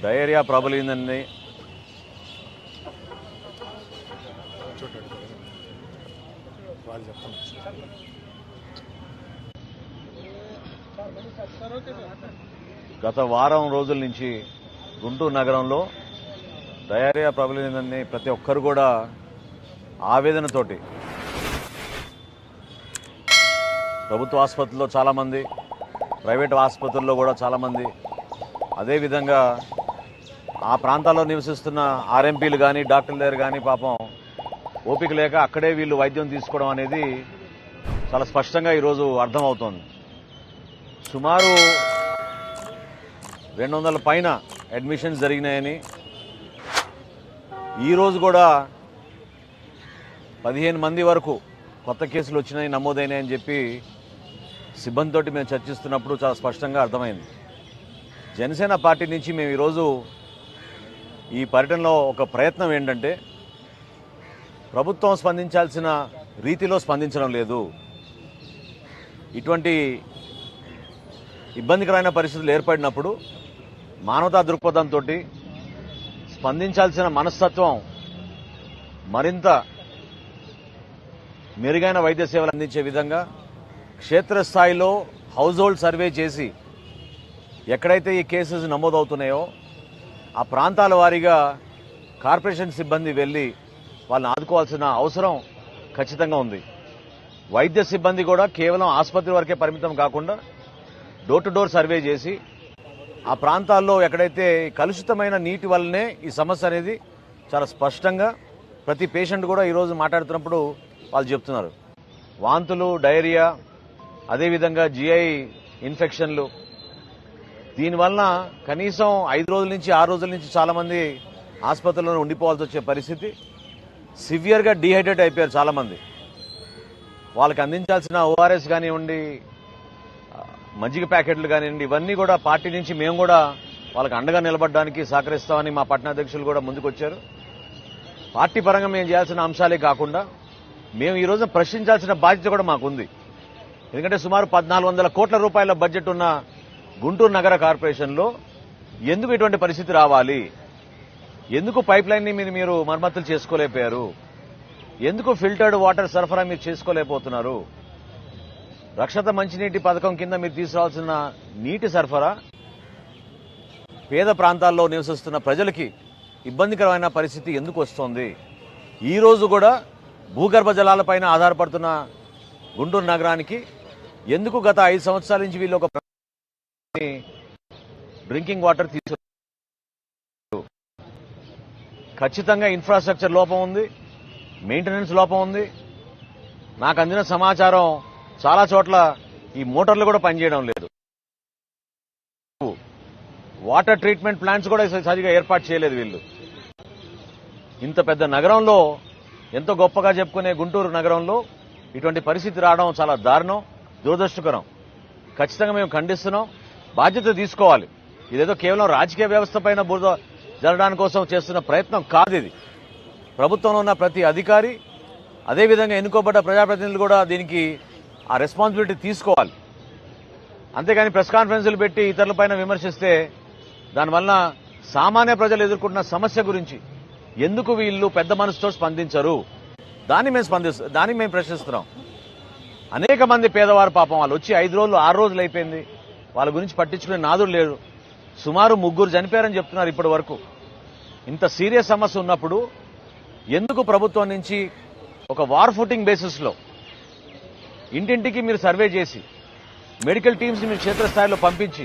Diarrhoea ప్రబలిందని గత వారం రోజుల నుంచి గుంటూరు నగరంలో డయేరియా ప్రబలిందని ప్రతి ఒక్కరు కూడా ఆవేదనతోటి ప్రభుత్వ ఆసుపత్రుల్లో చాలామంది, ప్రైవేట్ ఆసుపత్రుల్లో కూడా చాలామంది, అదేవిధంగా ఆ ప్రాంతాల్లో నివసిస్తున్న ఆర్ఎంపీలు కానీ డాక్టర్ల దగ్గర కానీ పాపం ఓపిక లేక అక్కడే వీళ్ళు వైద్యం తీసుకోవడం అనేది చాలా స్పష్టంగా ఈరోజు అర్థమవుతోంది. సుమారు 200 పైన అడ్మిషన్స్ జరిగినాయని, ఈరోజు కూడా 15 మంది వరకు కొత్త కేసులు వచ్చినాయి, నమోదైనాయని చెప్పి సిబ్బందితోటి మేము చర్చిస్తున్నప్పుడు చాలా స్పష్టంగా అర్థమైంది. జనసేన పార్టీ నుంచి మేము ఈరోజు ఈ పర్యటనలో ఒక ప్రయత్నం ఏంటంటే, ప్రభుత్వం స్పందించాల్సిన రీతిలో స్పందించడం లేదు. ఇటువంటి ఇబ్బందికరమైన పరిస్థితులు ఏర్పడినప్పుడు మానవతా దృక్పథంతో స్పందించాల్సిన మనస్తత్వం మరింత మెరుగైన వైద్య సేవలు అందించే విధంగా క్షేత్రస్థాయిలో హౌస్ హోల్డ్ సర్వే చేసి ఎక్కడైతే ఈ కేసెస్ నమోదవుతున్నాయో ఆ ప్రాంతాల వారీగా కార్పొరేషన్ సిబ్బంది వెళ్లి వాళ్ళని ఆదుకోవాల్సిన అవసరం ఖచ్చితంగా ఉంది. వైద్య సిబ్బంది కూడా కేవలం ఆసుపత్రి వరకే పరిమితం కాకుండా డోర్ టు డోర్ సర్వే చేసి ఆ ప్రాంతాల్లో ఎక్కడైతే కలుషితమైన నీటి వల్లనే ఈ సమస్య అనేది చాలా స్పష్టంగా ప్రతి పేషెంట్ కూడా ఈరోజు మాట్లాడుతున్నప్పుడు వాళ్ళు చెప్తున్నారు. వాంతులు, డయేరియా, అదేవిధంగా జిఐ ఇన్ఫెక్షన్లు, దీనివల్ల కనీసం 5 రోజుల నుంచి 6 రోజుల నుంచి చాలామంది ఆసుపత్రిలో ఉండిపోవాల్సి వచ్చే పరిస్థితి. సివియర్గా డీహైడ్రేట్ అయిపోయారు చాలామంది. వాళ్ళకి అందించాల్సిన ఓఆర్ఎస్ కానివ్వండి, మజ్జిగ ప్యాకెట్లు కానివ్వండి, ఇవన్నీ కూడా పార్టీ నుంచి మేము కూడా వాళ్ళకి అండగా నిలబడడానికి సహకరిస్తామని మా పట్టణాధ్యక్షులు కూడా ముందుకొచ్చారు. పార్టీ పరంగా మేము చేయాల్సిన అంశాలే కాకుండా మేము ఈరోజు ప్రశ్నించాల్సిన బాధ్యత కూడా మాకుంది. ఎందుకంటే సుమారు 1400 కోట్ల రూపాయల బడ్జెట్ ఉన్న గుంటూరు నగర కార్పొరేషన్లో ఎందుకు ఇటువంటి పరిస్థితి రావాలి? ఎందుకు పైప్ లైన్ ని మీరు మరమ్మతులు చేసుకోలేకపోయారు? ఎందుకు ఫిల్టర్డ్ వాటర్ సరఫరా మీరు చేసుకోలేకపోతున్నారు? రక్షిత మంచినీటి పథకం కింద మీరు తీసుకురావాల్సిన నీటి సరఫరా పేద ప్రాంతాల్లో నివసిస్తున్న ప్రజలకి ఇబ్బందికరమైన పరిస్థితి ఎందుకు వస్తోంది? ఈ రోజు కూడా భూగర్భ జలాలపైన ఆధారపడుతున్న గుంటూరు నగరానికి ఎందుకు గత 5 సంవత్సరాల నుంచి వీళ్ళు ఒక డ్రింకింగ్ వాటర్ తీసుకు ఖచ్చితంగా ఇన్ఫ్రాస్ట్రక్చర్ లోపం ఉంది, మెయింటెనెన్స్ లోపం ఉంది. నాకు అందిన సమాచారం చాలా చోట్ల ఈ మోటార్లు కూడా పనిచేయడం లేదు. వాటర్ ట్రీట్మెంట్ ప్లాంట్స్ కూడా సరిగా ఏర్పాటు చేయలేదు వీళ్ళు. ఇంత పెద్ద నగరంలో, ఎంతో గొప్పగా చెప్పుకునే గుంటూరు నగరంలో ఇటువంటి పరిస్థితి రావడం చాలా దారుణం, దురదృష్టకరం. ఖచ్చితంగా మేము ఖండిస్తున్నాం. బాధ్యత తీసుకోవాలి. ఇదేదో కేవలం రాజకీయ వ్యవస్థ పైన బురద జరగడానికి కోసం చేస్తున్న ప్రయత్నం కాదు ఇది. ప్రభుత్వంలో ఉన్న ప్రతి అధికారి, అదేవిధంగా ఎన్నుకోబడ్డ ప్రజాప్రతినిధులు కూడా దీనికి ఆ రెస్పాన్సిబిలిటీ తీసుకోవాలి. అంతేగాని ప్రెస్ కాన్ఫరెన్సులు పెట్టి ఇతరులపైన విమర్శిస్తే దానివల్ల సామాన్య ప్రజలు ఎదుర్కొంటున్న సమస్య గురించి ఎందుకు వీళ్ళు పెద్ద మనసుతో స్పందించరు? దాన్ని మేము ప్రశ్నిస్తున్నాం. అనేక మంది పేదవారు పాపం వాళ్ళు వచ్చి 5 రోజులు 6 రోజులు అయిపోయింది, వాళ్ళ గురించి పట్టించుకునే నాదుడు లేరు. సుమారు 3 చనిపోయారని చెప్తున్నారు ఇప్పటి వరకు. ఇంత సీరియస్ సమస్య ఉన్నప్పుడు ఎందుకు ప్రభుత్వం నుంచి ఒక వార్ ఫుటింగ్ బేసిస్ లో ఇంటింటికి మీరు సర్వే చేసి మెడికల్ టీమ్స్ ని మీరు క్షేత్రస్థాయిలో పంపించి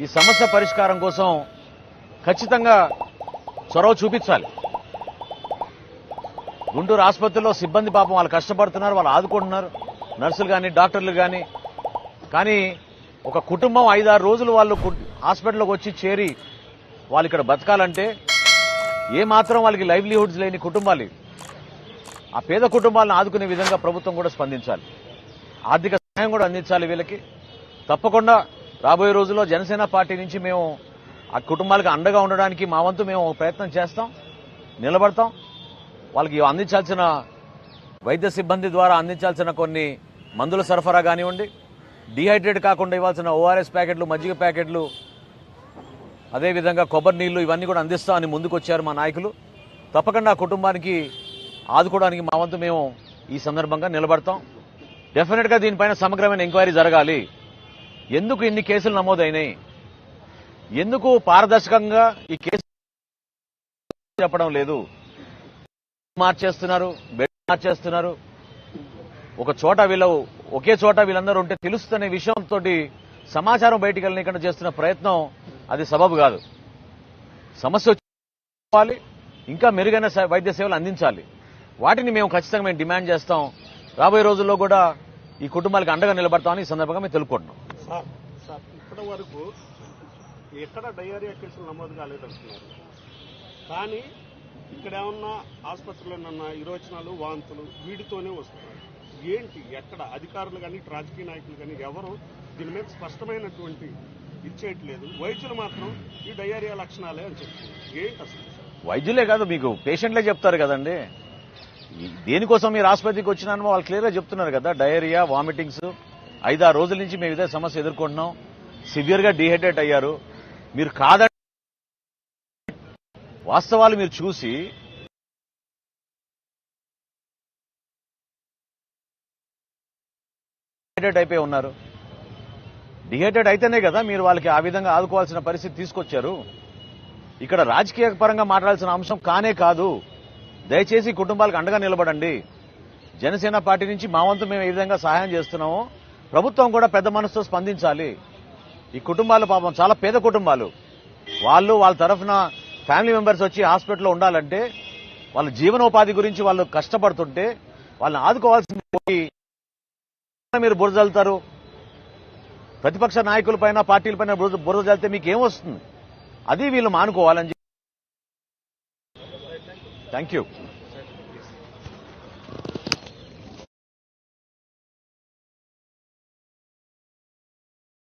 ఈ సమస్య పరిష్కారం కోసం ఖచ్చితంగా చొరవ చూపించాలి. గుంటూరు ఆసుపత్రిలో సిబ్బంది పాపం వాళ్ళు కష్టపడుతున్నారు, వాళ్ళు ఆదుకుంటున్నారు, నర్సులు కానీ డాక్టర్లు కానీ ఒక కుటుంబం 5-6 రోజులు వాళ్ళు హాస్పిటల్లోకి వచ్చి చేరి వాళ్ళు ఇక్కడ బతకాలంటే ఏమాత్రం వాళ్ళకి లైవ్లీహుడ్స్ లేని కుటుంబాలు, ఆ పేద కుటుంబాలను ఆదుకునే విధంగా ప్రభుత్వం కూడా స్పందించాలి. ఆర్థిక సహాయం కూడా అందించాలి వీళ్ళకి. తప్పకుండా రాబోయే రోజుల్లో జనసేన పార్టీ నుంచి మేము ఆ కుటుంబాలకు అండగా ఉండడానికి మా వంతు మేము ప్రయత్నం చేస్తాం, నిలబడతాం. వాళ్ళకి అందించాల్సిన వైద్య సిబ్బంది ద్వారా అందించాల్సిన కొన్ని మందుల సరఫరా కానివ్వండి, డీహైడ్రేట్ కాకుండా ఇవ్వాల్సిన ఓఆర్ఎస్ ప్యాకెట్లు, మజ్జిగ ప్యాకెట్లు, అదేవిధంగా కొబ్బరి నీళ్లు ఇవన్నీ కూడా అందిస్తామని ముందుకు వచ్చారు మా నాయకులు. తప్పకుండా ఆ కుటుంబానికి ఆదుకోవడానికి మా వంతు మేము ఈ సందర్భంగా నిలబడతాం. డెఫినెట్గా దీనిపైన సమగ్రమైన ఎంక్వైరీ జరగాలి. ఎందుకు ఇన్ని కేసులు నమోదైనాయి, ఎందుకు పారదర్శకంగా ఈ కేసు చెప్పడం లేదు, మార్చేస్తున్నారు, బెడ్ మార్చేస్తున్నారు. ఒక చోట ఒకే చోట వీళ్ళందరూ ఉంటే తెలుస్తున్న విషయంతో సమాచారం బయటికి వెళ్ళకుండా చేస్తున్న ప్రయత్నం అది సబబు కాదు. సమస్య వచ్చి ఇంకా మెరుగైన వైద్య సేవలు అందించాలి. వాటిని మేము ఖచ్చితంగా మేము డిమాండ్ చేస్తాం. రాబోయే రోజుల్లో కూడా ఈ కుటుంబాలకు అండగా నిలబడతామని ఈ సందర్భంగా మేము తెలుపుకుంటున్నాం. సార్ ఇప్పటి వరకు ఎక్కడ డయేరియా కేసులు నమోదు కాలేదంటున్నారు, కానీ ఇక్కడ ఏమన్నా ఆసుపత్రిలోనన్నా విరోచనాలు, వాంతులు వీటితోనే వస్తున్నారు. ఏంటి, ఎక్కడ అధికారులు కానీ రాజకీయ నాయకులు కానీ ఎవరు దీని మీద స్పష్టమైనటువంటి ఇచ్చేయట్లేదు. వైద్యులు మాత్రం ఈ డయేరియా లక్షణాలే అని చెప్తున్నారు. ఏంటి అసలు? వైద్యులే కాదు, మీకు పేషెంట్లే చెప్తారు కదండి. దేనికోసం మీరు ఆసుపత్రికి వచ్చినానో వాళ్ళు క్లియర్గా చెప్తున్నారు కదా. డయేరియా, వామిటింగ్స్ 5-6 రోజుల నుంచి మేము ఇదే సమస్య ఎదుర్కొంటున్నాం. సివియర్ గా డీహైడ్రేట్ అయ్యారు. మీరు కాదంటే వాస్తవాలు మీరు చూసి డిహైడ్రేట్ అయిపోయి ఉన్నారు. డిహైడ్రేట్ అయితేనే కదా మీరు వాళ్ళకి ఆ విధంగా ఆదుకోవాల్సిన పరిస్థితి తీసుకొచ్చారు. ఇక్కడ రాజకీయ పరంగా మాట్లాడాల్సిన అంశం కానే కాదు. దయచేసి కుటుంబాలకు అండగా నిలబడండి. జనసేన పార్టీ నుంచి మా వంతు మేము ఏ విధంగా సహాయం చేస్తున్నామో ప్రభుత్వం కూడా పెద్ద మనసుతో స్పందించాలి. ఈ కుటుంబాలు పాపం చాలా పేద కుటుంబాలు. వాళ్ళ తరఫున ఫ్యామిలీ మెంబర్స్ వచ్చి హాస్పిటల్లో ఉండాలంటే వాళ్ళ జీవనోపాధి గురించి వాళ్ళు కష్టపడుతుంటే వాళ్ళని ఆదుకోవాల్సింది పోయి మీరు బురద జల్లుతారు. ప్రతిపక్ష నాయకులపైన, పార్టీలపైన బురద జల్లితే మీకేం వస్తుంది? అది వీళ్ళు మానుకోవాలని చెప్పి. Thank you.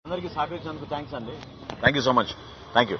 అందరికీ సహకరించినందుకు థ్యాంక్స్ అండి. Thank you so much. Thank you.